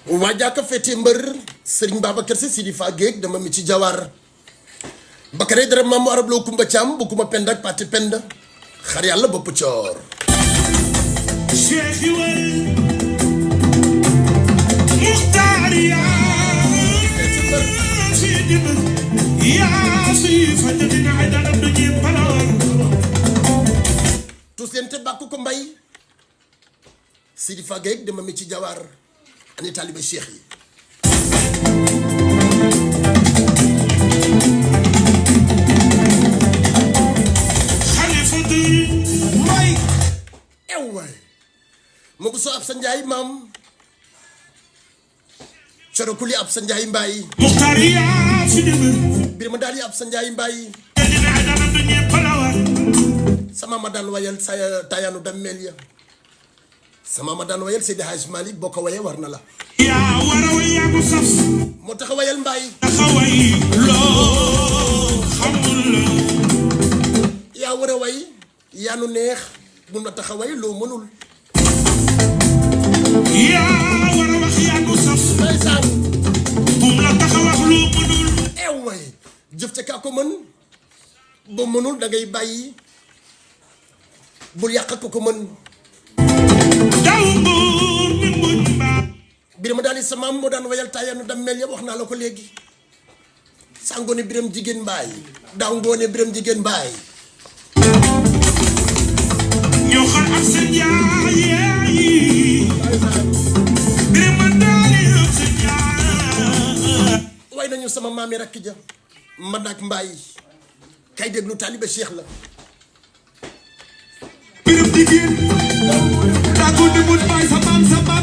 waajaka fete mbër Serigne Babacar Sy Sidi Fa Géeg dama mi ci jawar Bakare dara maam arab loo kumba caam bu kuma pend ak pati pend xar yàlla bopp coor Cheikh Iwal Muxtaar yaa si fajj dina ay dalam du ñi palawar tous leen te bàkku ko mbay Sidi Fa Géeg dama mi ci jawar ani taalibe cheikh yi xalifatu mbay waay ma bu soo ab sa njaay maam coro kuli ab sa njaay mbaay Muxtaar yaa fi dem bir ma daal yi ab sa njaay mbaay dina ay dalam du ñi palawar sama ma daan wayal sa tayaanu dammeel ya sama ma daan wayal Seydi Hadj Malick boo ko wayee war na la yaa war a way yaa ko saf moo tax wayal mbaay taxaway loo xamul yaa war a way yaa nu neex bu na taxaway loo mënul yaa war a wax yaa ko saf ndeysaan bum la taxawax loo mënul way jëf ca kaa ko mën ba mënul da ngay bàyyi bul yàq ko mën daw mbuur mi mbuñ mbaa biram daal di sama moo daan wayal taayanu dammel ya wax naa la ko léegi saa ngoone biram jigéen mbaay daaw ngoone biram jigéen mbaay ñoo xar ak seen yaay biram ma daali ak seen yaay way nañu sama maami rakki ja Madak Mbaay kay déglu taalibe Cheikh la biram jigéen daa ko demul baay sa maam